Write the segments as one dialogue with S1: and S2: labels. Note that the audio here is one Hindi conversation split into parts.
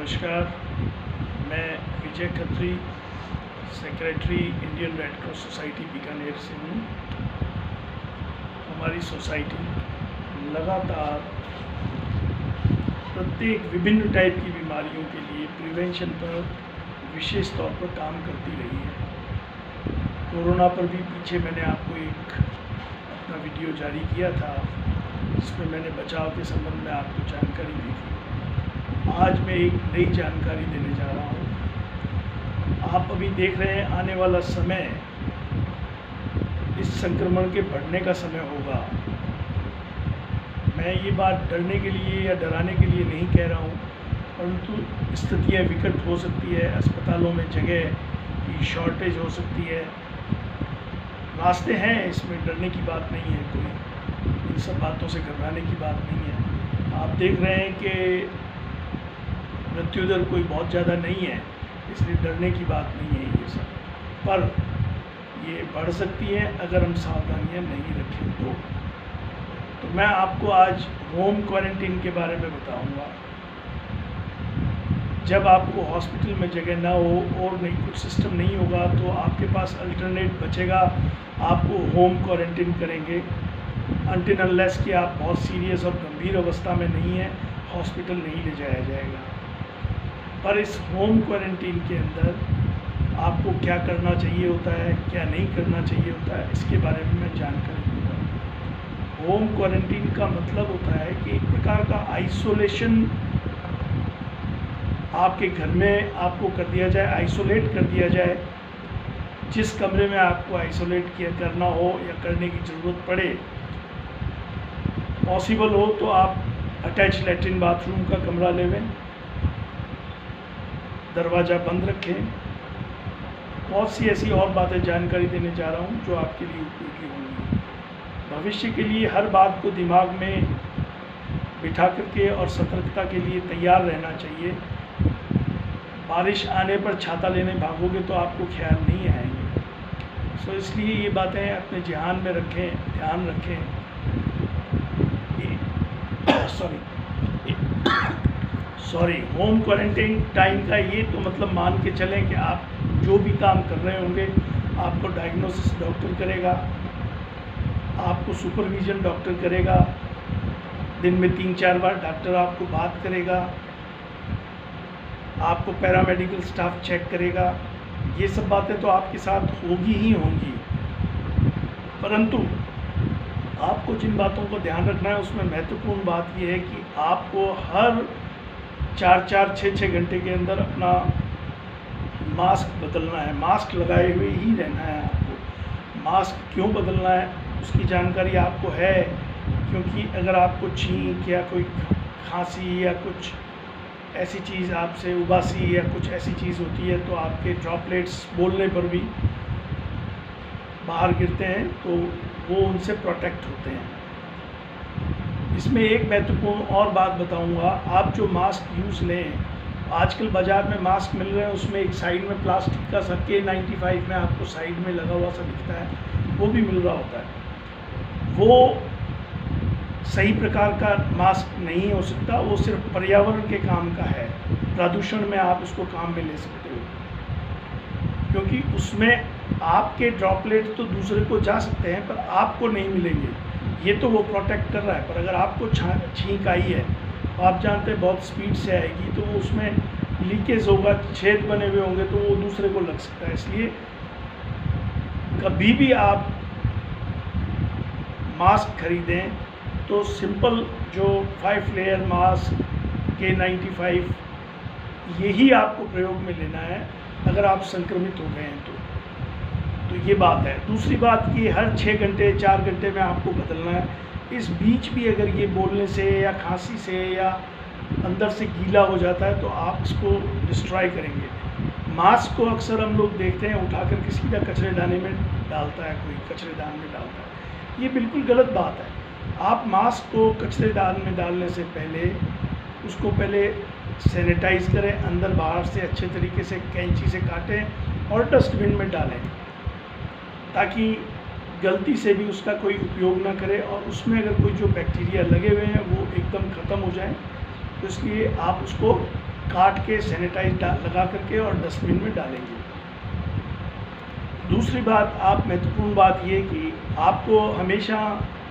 S1: नमस्कार, मैं Vijay Khatri, secretary Indian Red Cross Society Bikaner से हूँ। हमारी सोसाइटी लगातार प्रत्येक विभिन्न टाइप की बीमारियों के लिए प्रिवेंशन पर विशेष तौर पर काम करती रही है। कोरोना पर भी पीछे मैंने आपको एक अपना वीडियो जारी किया था जिसमें मैंने बचाव के संबंध में आपको जानकारी दी थी। आज मैं एक नई जानकारी देने जा रहा हूँ। आप अभी देख रहे हैं आने वाला समय इस संक्रमण के बढ़ने का समय होगा। मैं ये बात डरने के लिए या डराने के लिए नहीं कह रहा हूँ, परंतु स्थितियाँ विकट हो सकती है। अस्पतालों में जगह की शॉर्टेज हो सकती है। रास्ते हैं, इसमें डरने की बात नहीं है, कोई इन सब बातों से घबराने की बात नहीं है। आप देख रहे हैं कि मृत्यु दर कोई बहुत ज़्यादा नहीं है, इसलिए डरने की बात नहीं है ये सब, पर ये बढ़ सकती है अगर हम सावधानियां नहीं रखें तो मैं आपको आज होम क्वारंटीन के बारे में बताऊंगा। जब आपको हॉस्पिटल में जगह ना हो और नहीं कुछ सिस्टम नहीं होगा तो आपके पास अल्टरनेट बचेगा, आपको होम क्वारंटीन करेंगे अनटिल अनलेस कि आप बहुत सीरियस और गंभीर अवस्था में नहीं है, हॉस्पिटल नहीं ले जाया जाएगा। पर इस होम क्वारंटीन के अंदर आपको क्या करना चाहिए होता है, क्या नहीं करना चाहिए होता है, इसके बारे में मैं जानकारी दूँगा। होम क्वारंटीन का मतलब होता है कि एक प्रकार का आइसोलेशन आपके घर में आपको कर दिया जाए, आइसोलेट कर दिया जाए। जिस कमरे में आपको आइसोलेट करना हो या करने की ज़रूरत पड़े, पॉसिबल हो तो आप अटैच लैट्रिन बाथरूम का कमरा लेवें, दरवाज़ा बंद रखें। बहुत सी ऐसी और बातें जानकारी देने जा रहा हूँ जो आपके लिए उपयोगी होंगी। भविष्य के लिए हर बात को दिमाग में बिठा करके और सतर्कता के लिए तैयार रहना चाहिए। बारिश आने पर छाता लेने भागोगे तो आपको ख्याल नहीं आएंगे। सो इसलिए ये बातें अपने ध्यान में रखें, ध्यान रखें। सॉरी होम क्वारंटीन टाइम का ये तो मतलब मान के चलें कि आप जो भी काम कर रहे होंगे आपको डायग्नोसिस डॉक्टर करेगा, आपको सुपरविज़न डॉक्टर करेगा, दिन में 3-4 बार डॉक्टर आपको बात करेगा, आपको पैरामेडिकल स्टाफ चेक करेगा। ये सब बातें तो आपके साथ होगी ही होंगी, परंतु आपको जिन बातों को ध्यान रखना है उसमें महत्वपूर्ण बात यह है कि आपको हर 4-4, 6-6 घंटे के अंदर अपना मास्क बदलना है। मास्क लगाए हुए ही रहना है आपको। मास्क क्यों बदलना है उसकी जानकारी आपको है, क्योंकि अगर आपको छींक या कोई खांसी या कुछ ऐसी चीज़ आपसे उबासी या कुछ ऐसी चीज़ होती है तो आपके ड्रॉपलेट्स बोलने पर भी बाहर गिरते हैं, तो वो उनसे प्रोटेक्ट होते हैं। इसमें एक महत्वपूर्ण और बात बताऊंगा। आप जो मास्क यूज़ लें, आजकल बाज़ार में मास्क मिल रहे हैं, उसमें एक साइड में प्लास्टिक का सा K95 में आपको साइड में लगा हुआ सा दिखता है, वो भी मिल रहा होता है। वो सही प्रकार का मास्क नहीं हो सकता, वो सिर्फ पर्यावरण के काम का है। प्रदूषण में आप उसको काम में ले सकते हो, क्योंकि उसमें आपके ड्रॉपलेट तो दूसरे को जा सकते हैं पर आपको नहीं मिलेंगे। ये तो वो प्रोटेक्ट कर रहा है, पर अगर आपको छींक आई है तो आप जानते हैं बहुत स्पीड से आएगी, तो वो उसमें लीकेज होगा, छेद बने हुए होंगे, तो वो दूसरे को लग सकता है। इसलिए कभी भी आप मास्क खरीदें तो सिंपल जो 5 लेयर मास्क K95 यही आपको प्रयोग में लेना है अगर आप संक्रमित हो गए हैं तो ये बात है। दूसरी बात कि हर 6 घंटे 4 घंटे में आपको बदलना है। इस बीच भी अगर ये बोलने से या खांसी से या अंदर से गीला हो जाता है तो आप इसको डिस्ट्रॉय करेंगे। मास्क को अक्सर हम लोग देखते हैं उठा कर किसी का कचरेदानी में डालता है, कोई कचरेदान में डालता है। ये बिल्कुल गलत बात है। आप मास्क को कचरेदान में डालने से पहले उसको पहले सैनिटाइज़ करें, अंदर बाहर से अच्छे तरीके से कैंची से काटें और डस्टबिन में डालें, ताकि गलती से भी उसका कोई उपयोग ना करे और उसमें अगर कोई जो बैक्टीरिया लगे हुए हैं वो एकदम ख़त्म हो जाए। तो इसलिए आप उसको काट के सैनिटाइज लगा करके और डस्टबिन में डालेंगे। दूसरी बात, आप महत्वपूर्ण बात ये कि आपको हमेशा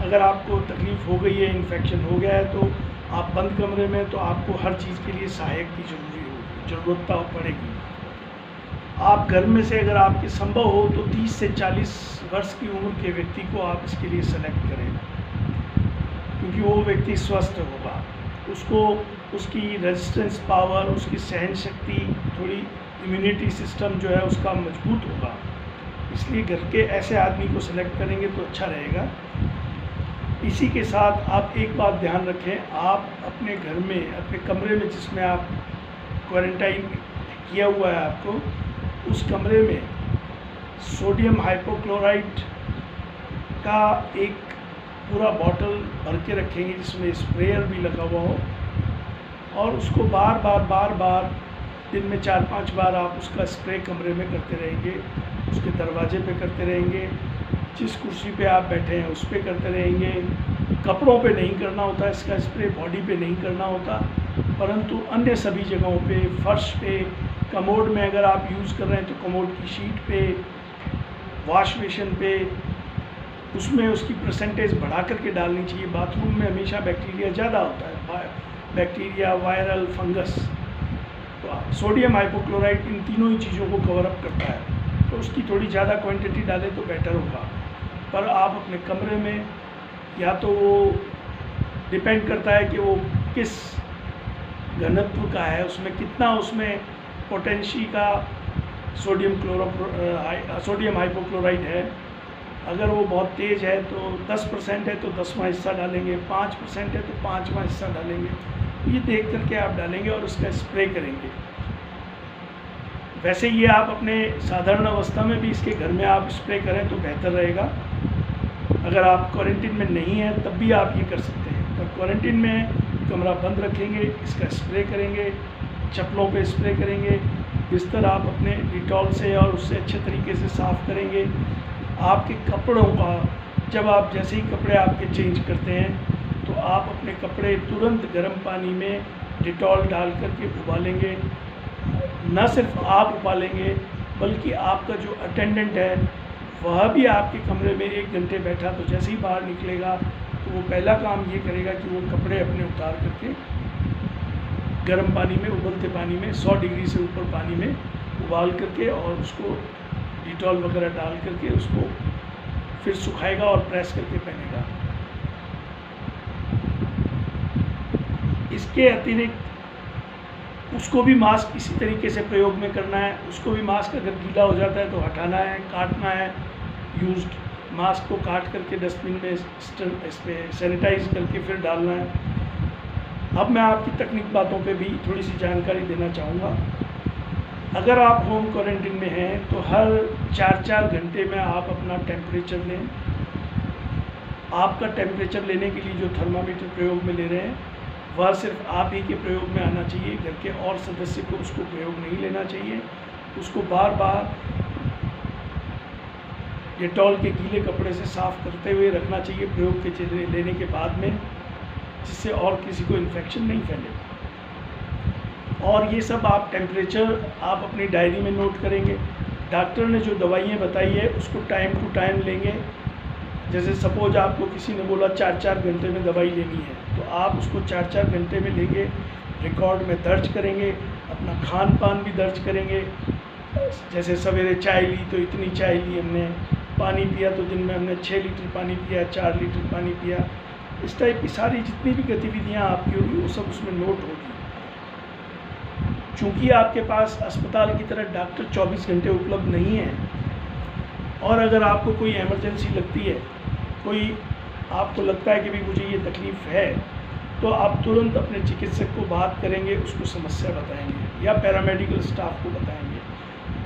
S1: अगर आपको तकलीफ़ हो गई है, इन्फेक्शन हो गया है, तो आप बंद कमरे में, तो आपको हर चीज़ के लिए सहायक की ज़रूरत पड़ेगी। आप घर में से अगर आपके संभव हो तो 30 से 40 वर्ष की उम्र के व्यक्ति को आप इसके लिए सेलेक्ट करें, क्योंकि वो व्यक्ति स्वस्थ होगा, उसको उसकी रेजिस्टेंस पावर, उसकी सहन शक्ति, थोड़ी इम्यूनिटी सिस्टम जो है उसका मजबूत होगा। इसलिए घर के ऐसे आदमी को सेलेक्ट करेंगे तो अच्छा रहेगा। इसी के साथ आप एक बात ध्यान रखें, आप अपने घर में, अपने कमरे में जिसमें आप क्वारंटाइन किया हुआ है आपको, उस कमरे में सोडियम हाइपोक्लोराइट का एक पूरा बॉटल भर के रखेंगे जिसमें स्प्रेयर भी लगा हुआ हो, और उसको बार बार दिन में 4-5 बार आप उसका स्प्रे कमरे में करते रहेंगे, उसके दरवाजे पे करते रहेंगे, जिस कुर्सी पे आप बैठे हैं उस पे करते रहेंगे। कपड़ों पे नहीं करना होता इसका स्प्रे, बॉडी पे नहीं करना होता, परंतु अन्य सभी जगहों पे, फर्श पे, कमोड में अगर आप यूज़ कर रहे हैं तो कमोड की शीट पे, वॉश बेसिन पे, उसमें उसकी परसेंटेज बढ़ा करके डालनी चाहिए। बाथरूम में हमेशा बैक्टीरिया ज़्यादा होता है, बैक्टीरिया, वायरल, फंगस। तो सोडियम हाइपोक्लोराइट इन तीनों ही चीज़ों को कवर अप करता है, तो उसकी थोड़ी ज़्यादा क्वांटिटी डालें तो बेटर होगा। पर आप अपने कमरे में, या तो वो डिपेंड करता है कि वो किस घनत्व का है, उसमें कितना उसमें पोटेंशी का सोडियम हाइपोक्लोराइट है। अगर वो बहुत तेज़ है तो 10% है तो 10वां हिस्सा डालेंगे, 5% है तो 5वां हिस्सा डालेंगे। ये देख करके आप डालेंगे और उसका स्प्रे करेंगे। वैसे ये आप अपने साधारण अवस्था में भी इसके घर में आप स्प्रे करें तो बेहतर रहेगा। अगर आप क्वारंटीन में नहीं हैं तब भी आप ये कर सकते हैं, पर क्वारंटीन में कमरा बंद रखेंगे, इसका स्प्रे करेंगे, चप्पलों पे स्प्रे करेंगे, बिस्तर आप अपने डिटॉल से और उससे अच्छे तरीके से साफ़ करेंगे। आपके कपड़ों का, जब आप जैसे ही कपड़े आपके चेंज करते हैं तो आप अपने कपड़े तुरंत गर्म पानी में डिटॉल डाल करके उबालेंगे। न सिर्फ आप उबालेंगे बल्कि आपका जो अटेंडेंट है वह भी आपके कमरे में 1 घंटे बैठा, तो जैसे ही बाहर निकलेगा तो वो पहला काम ये करेगा कि वो कपड़े अपने उतार करके गर्म पानी में, उबलते पानी में, 100 डिग्री से ऊपर पानी में उबाल करके और उसको डिटॉल वगैरह डाल करके उसको फिर सुखाएगा और प्रेस करके पहनेगा। इसके अतिरिक्त उसको भी मास्क इसी तरीके से प्रयोग में करना है। उसको भी मास्क अगर गीला हो जाता है तो हटाना है, काटना है, यूज्ड मास्क को काट करके डस्टबिन में इस पर सैनिटाइज करके फिर डालना है। अब मैं आपकी तकनीक बातों पे भी थोड़ी सी जानकारी देना चाहूँगा। अगर आप होम क्वारंटीन में हैं तो हर 4-4 घंटे में आप अपना टेम्परेचर लें। आपका टेम्परेचर लेने के लिए जो थर्मामीटर प्रयोग में ले रहे हैं वह सिर्फ आप ही के प्रयोग में आना चाहिए, घर के और सदस्य को उसको प्रयोग नहीं लेना चाहिए। उसको बार बार डेटॉल के गीले कपड़े से साफ़ करते हुए रखना चाहिए प्रयोग के लेने के बाद में, जिससे और किसी को इन्फेक्शन नहीं फैले। और ये सब आप टेम्परेचर आप अपनी डायरी में नोट करेंगे। डॉक्टर ने जो दवाइयाँ बताई है उसको टाइम टू टाइम लेंगे। जैसे सपोज आपको किसी ने बोला 4-4 घंटे में दवाई लेनी है, तो आप उसको 4-4 घंटे में लेंगे, रिकॉर्ड में दर्ज करेंगे, अपना खान पान भी दर्ज करेंगे। जैसे सवेरे चाय ली तो इतनी चाय ली हमने, पानी पिया तो दिन में हमने 6 लीटर पानी पिया, 4 लीटर पानी पिया। इस टाइप की सारी जितनी भी गतिविधियाँ आपकी होगी वो सब उसमें नोट होगी। चूँकि आपके पास अस्पताल की तरह डॉक्टर 24 घंटे उपलब्ध नहीं है, और अगर आपको कोई इमरजेंसी लगती है, कोई आपको लगता है कि भी मुझे ये तकलीफ़ है, तो आप तुरंत अपने चिकित्सक को बात करेंगे, उसको समस्या बताएंगे या पैरामेडिकल स्टाफ को बताएंगे।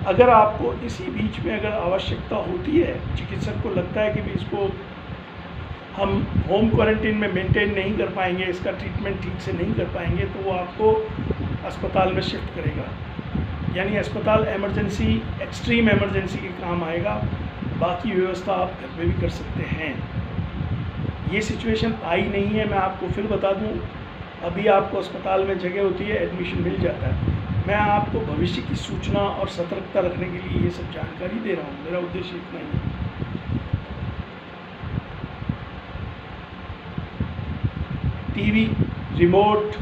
S1: अगर आपको इसी बीच में अगर आवश्यकता होती है, चिकित्सक को लगता है कि भी इसको हम होम क्वारंटीन में मेंटेन नहीं कर पाएंगे, इसका ट्रीटमेंट ठीक से नहीं कर पाएंगे, तो वो आपको अस्पताल में शिफ्ट करेगा। यानी अस्पताल इमरजेंसी, एक्सट्रीम इमरजेंसी के काम आएगा, बाकी व्यवस्था आप घर में भी कर सकते हैं। ये सिचुएशन आई नहीं है, मैं आपको फिर बता दूं, अभी आपको अस्पताल में जगह होती है, एडमिशन मिल जाता है। मैं आपको भविष्य की सूचना और सतर्कता रखने के लिए ये सब जानकारी दे रहा हूँ, मेरा उद्देश्य इतना ही है। टीवी, रिमोट,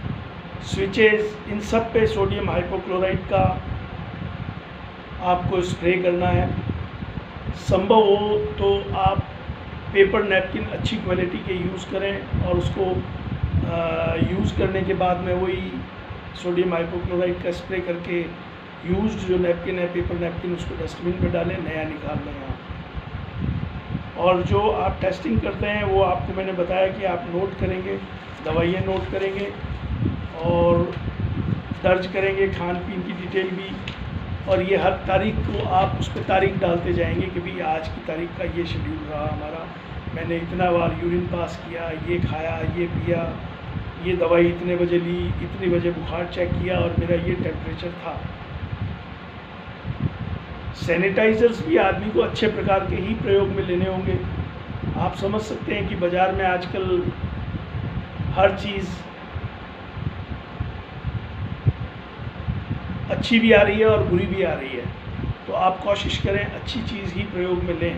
S1: स्विचेस, इन सब पे सोडियम हाइपोक्लोराइट का आपको स्प्रे करना है। संभव हो तो आप पेपर नैपकिन अच्छी क्वालिटी के यूज़ करें और उसको यूज़ करने के बाद में वही सोडियम हाइपोक्लोराइट का स्प्रे करके यूज्ड जो नैपकिन है, पेपर नैपकिन, उसको डस्टबिन में डालें, नया निकाल लें आप। और जो आप टेस्टिंग करते हैं वो आपको मैंने बताया कि आप नोट करेंगे, दवाइयाँ नोट करेंगे और दर्ज करेंगे खान पीन की डिटेल भी, और ये हर तारीख को आप उस पर तारीख डालते जाएंगे कि भाई आज की तारीख का ये शेड्यूल रहा हमारा, मैंने इतना बार यूरिन पास किया, ये खाया, ये पिया, ये दवाई इतने बजे ली, इतने बजे बुखार चेक किया और मेरा ये टेम्परेचर था। सैनिटाइज़र्स भी आदमी को अच्छे प्रकार के ही प्रयोग में लेने होंगे। आप समझ सकते हैं कि बाज़ार में आजकल हर चीज़ अच्छी भी आ रही है और बुरी भी आ रही है, तो आप कोशिश करें अच्छी चीज़ ही प्रयोग में लें।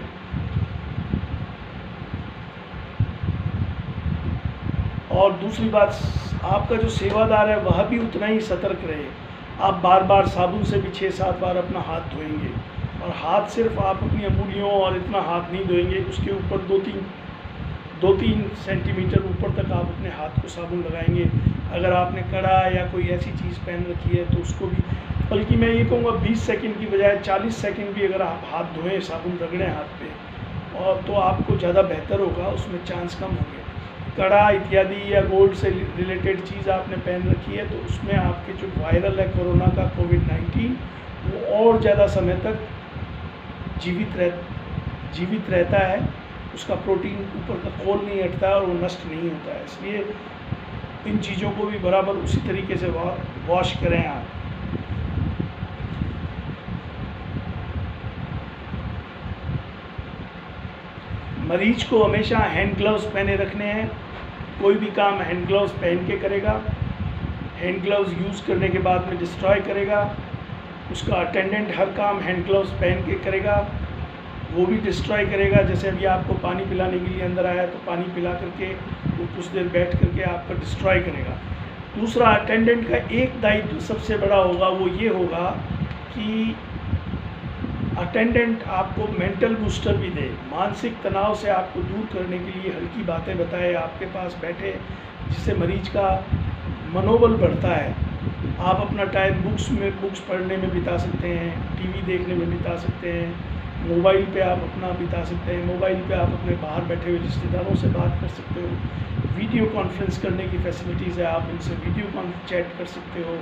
S1: और दूसरी बात, आपका जो सेवादार है वह भी उतना ही सतर्क रहे। आप बार बार साबुन से भी 6-7 बार अपना हाथ धोएंगे, और हाथ सिर्फ आप अपनी अंगुलियों और इतना हाथ नहीं धोएंगे, उसके ऊपर 2-3 सेंटीमीटर ऊपर तक आप अपने हाथ को साबुन लगाएंगे। अगर आपने कड़ा या कोई ऐसी चीज़ पहन रखी है तो उसको भी, बल्कि मैं ये कहूँगा 20 सेकंड की बजाय 40 सेकंड भी अगर आप हाथ धोएं, साबुन रगड़ें हाथ पे, और तो आपको ज़्यादा बेहतर होगा, उसमें चांस कम होंगे। कड़ा इत्यादि या गोल्ड से रिलेटेड चीज़ आपने पहन रखी है तो उसमें आपके जो वायरल है कोरोना का, कोविड-19, वो और ज़्यादा समय तक जीवित रहता है, उसका प्रोटीन ऊपर का खोल नहीं हटता है और वो नष्ट नहीं होता है। इसलिए इन चीज़ों को भी बराबर उसी तरीके से वॉश करें आप। मरीज को हमेशा हैंड ग्लव्स पहने रखने हैं, कोई भी काम हैंड ग्लव्स पहन के करेगा, हैंड ग्लव्स यूज़ करने के बाद में डिस्ट्रॉय करेगा। उसका अटेंडेंट हर काम हैंड ग्लव्स पहन के करेगा, वो भी डिस्ट्रॉय करेगा। जैसे अभी आपको पानी पिलाने के लिए अंदर आया तो पानी पिला करके वो कुछ देर बैठ करके आपका डिस्ट्रॉय करेगा। दूसरा, अटेंडेंट का एक दायित्व सबसे बड़ा होगा, वो ये होगा कि अटेंडेंट आपको मेंटल बूस्टर भी दे, मानसिक तनाव से आपको दूर करने के लिए हल्की बातें बताए, आपके पास बैठे, जिससे मरीज का मनोबल बढ़ता है। आप अपना टाइम बुक्स पढ़ने में बिता सकते हैं, टीवी देखने में बिता सकते हैं, मोबाइल पे आप अपना बिता सकते हैं। मोबाइल पे आप अपने बाहर बैठे हुए रिश्तेदारों से बात कर सकते हो, वीडियो कॉन्फ्रेंस करने की फैसिलिटीज़ है, आप उनसे वीडियो चैट कर सकते हो।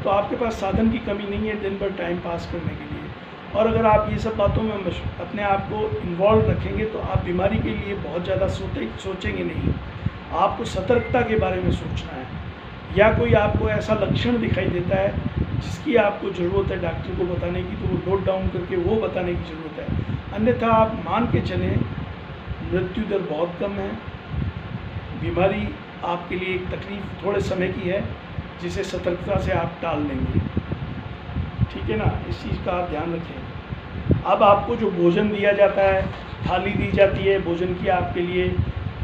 S1: तो आपके पास साधन की कमी नहीं है दिन भर टाइम पास करने के लिए। और अगर आप ये सब बातों में अपने आप को इन्वॉल्व रखेंगे तो आप बीमारी के लिए बहुत ज़्यादा सोचेंगे नहीं। आपको सतर्कता के बारे में सोचना है, या कोई आपको ऐसा लक्षण दिखाई देता है जिसकी आपको ज़रूरत है डॉक्टर को बताने की, तो वो नोट डाउन करके वो बताने की ज़रूरत है। अन्यथा आप मान के चलें मृत्यु दर बहुत कम है। बीमारी आपके लिए एक तकलीफ थोड़े समय की है जिसे सतर्कता से आप टाल लेंगे, ठीक है ना। इस चीज़ का आप ध्यान रखें। अब आपको जो भोजन दिया जाता है, थाली दी जाती है भोजन की आपके लिए,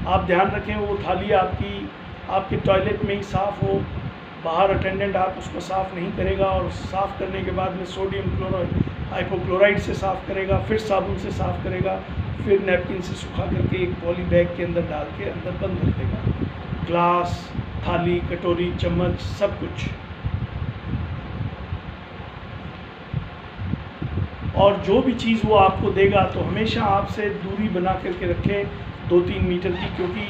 S1: आप ध्यान रखें वो थाली आपके टॉयलेट में ही साफ़ हो। बाहर अटेंडेंट आप उसको साफ़ नहीं करेगा, और साफ़ करने के बाद में सोडियम हाइपोक्लोराइट से साफ़ करेगा, फिर साबुन से साफ़ करेगा, फिर नैपकिन से सुखा करके एक पॉली बैग के अंदर डाल के अंदर बंद कर देगा। ग्लास, थाली, कटोरी, चम्मच, सब कुछ। और जो भी चीज़ वो आपको देगा तो हमेशा आपसे दूरी बना करके रखें 2-3 मीटर की, क्योंकि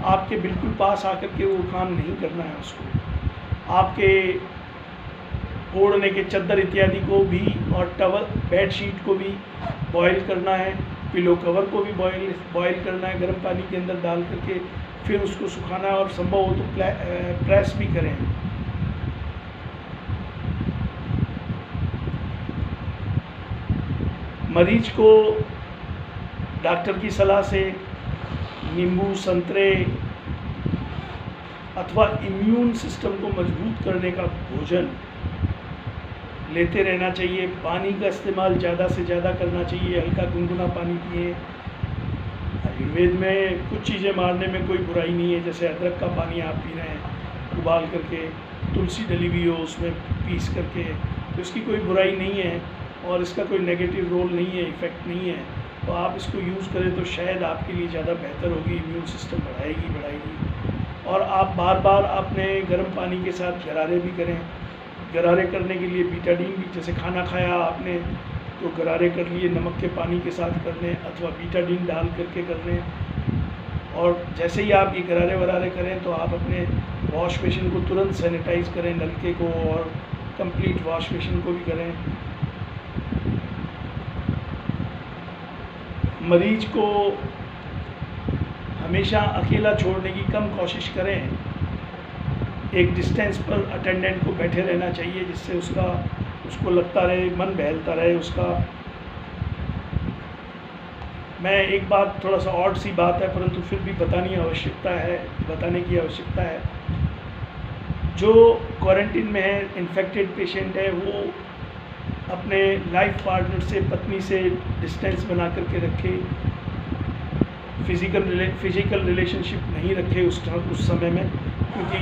S1: आपके बिल्कुल पास आकर के वो काम नहीं करना है उसको। आपके ओढ़ने के चादर इत्यादि को भी, और टवल, बेडशीट को भी बॉईल करना है, पिलो कवर को भी बॉईल करना है गर्म पानी के अंदर डाल करके, फिर उसको सुखाना है, और संभव हो तो प्रेस भी करें। मरीज को डॉक्टर की सलाह से नींबू, संतरे, अथवा इम्यून सिस्टम को मजबूत करने का भोजन लेते रहना चाहिए। पानी का इस्तेमाल ज़्यादा से ज़्यादा करना चाहिए, हल्का गुनगुना पानी पिए। आयुर्वेद में कुछ चीज़ें मारने में कोई बुराई नहीं है, जैसे अदरक का पानी आप पी रहे हैं उबाल करके, तुलसी डली हुई हो उसमें पीस करके, तो इसकी कोई बुराई नहीं है और इसका कोई नेगेटिव रोल नहीं है, इफ़ेक्ट नहीं है। तो आप इसको यूज़ करें तो शायद आपके लिए ज़्यादा बेहतर होगी, इम्यून सिस्टम बढ़ाएगी। और आप बार बार अपने गर्म पानी के साथ गरारे भी करें। गरारे करने के लिए बीटाडीन भी, जैसे खाना खाया आपने तो गरारे कर लिए, नमक के पानी के साथ कर लें अथवा बीटाडीन डाल करके कर लें। और जैसे ही आप ये गरारे वरारे करें तो आप अपने वॉश बेसिन को तुरंत सैनिटाइज़ करें, नलके को, और कंप्लीट वॉश बेसिन को भी करें। मरीज को हमेशा अकेला छोड़ने की कम कोशिश करें। एक डिस्टेंस पर अटेंडेंट को बैठे रहना चाहिए, जिससे उसको लगता रहे, मन बहलता रहे उसका। मैं एक बात, थोड़ा सा ऑड सी बात है परंतु फिर भी बताने की आवश्यकता है। जो क्वारंटीन में है, इन्फेक्टेड पेशेंट है, वो अपने लाइफ पार्टनर से, पत्नी से डिस्टेंस बना करके रखे, फिज़िकल रिलेशनशिप नहीं रखे उस समय में, क्योंकि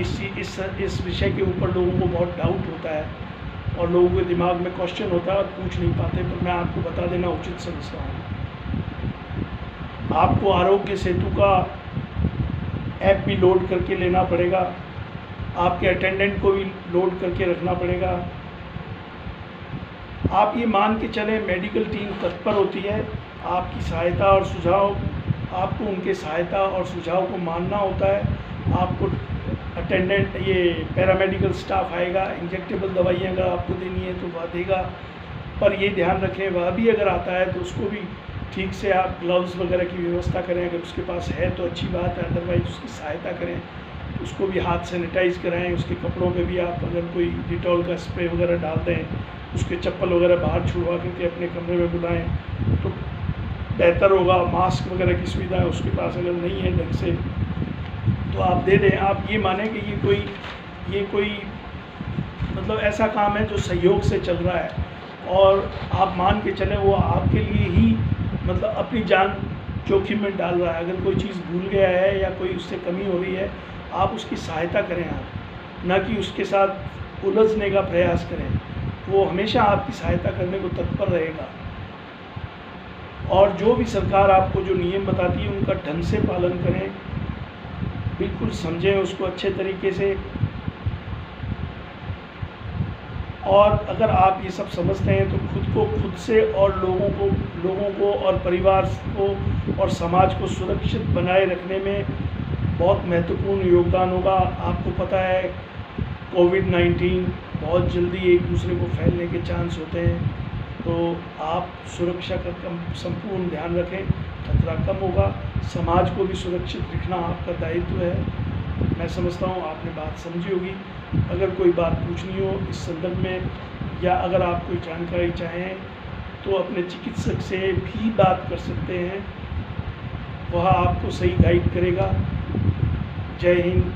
S1: इस विषय के ऊपर लोगों को बहुत डाउट होता है और लोगों के दिमाग में क्वेश्चन होता है और पूछ नहीं पाते। पर मैं आपको बता देना उचित समझता हूँ। आपको आरोग्य सेतु का ऐप भी लोड करके लेना पड़ेगा, आपके अटेंडेंट को भी लोड करके रखना पड़ेगा। आप ये मान के चलें, मेडिकल टीम तत्पर होती है, आपकी सहायता और सुझाव, आपको उनके सहायता और सुझाव को मानना होता है। आपको अटेंडेंट, ये पैरामेडिकल स्टाफ आएगा, इंजेक्टेबल दवाइयाँ अगर आपको देनी है तो वह देगा, पर ये ध्यान रखें वह भी अगर आता है तो उसको भी ठीक से आप ग्लव्स वगैरह की व्यवस्था करें, अगर उसके पास है तो अच्छी बात है, अदरवाइज़ उसकी सहायता करें, उसको भी हाथ सैनिटाइज़ कराएं। उसके कपड़ों पे भी आप अगर कोई डिटॉल का स्प्रे वगैरह डाल दें, उसके चप्पल वगैरह बाहर छुड़वा करके अपने कमरे में बुलाएं तो बेहतर होगा। मास्क वगैरह की सुविधा है उसके पास अगर नहीं है ढंग से तो आप दे दें। आप ये मानें कि ये कोई मतलब ऐसा काम है जो सहयोग से चल रहा है, और आप मान के चलें वो आपके लिए ही मतलब अपनी जान जोखिम में डाल रहा है। अगर कोई चीज़ भूल गया है या कोई उससे कमी हो रही है, आप उसकी सहायता करें, आप ना कि उसके साथ उलझने का प्रयास करें। वो हमेशा आपकी सहायता करने को तत्पर रहेगा। और जो भी सरकार आपको जो नियम बताती है उनका ढंग से पालन करें, बिल्कुल समझें उसको अच्छे तरीके से। और अगर आप ये सब समझते हैं तो खुद से और लोगों को और परिवार को और समाज को सुरक्षित बनाए रखने में बहुत महत्वपूर्ण योगदान होगा। आपको पता है कोविड-19 बहुत जल्दी एक दूसरे को फैलने के चांस होते हैं, तो आप सुरक्षा का संपूर्ण ध्यान रखें, खतरा कम होगा। समाज को भी सुरक्षित रखना आपका दायित्व है। मैं समझता हूँ आपने बात समझी होगी। अगर कोई बात पूछनी हो इस संदर्भ में या अगर आप कोई जानकारी चाहें तो अपने चिकित्सक से भी बात कर सकते हैं, वह आपको सही गाइड करेगा। जय हिंद।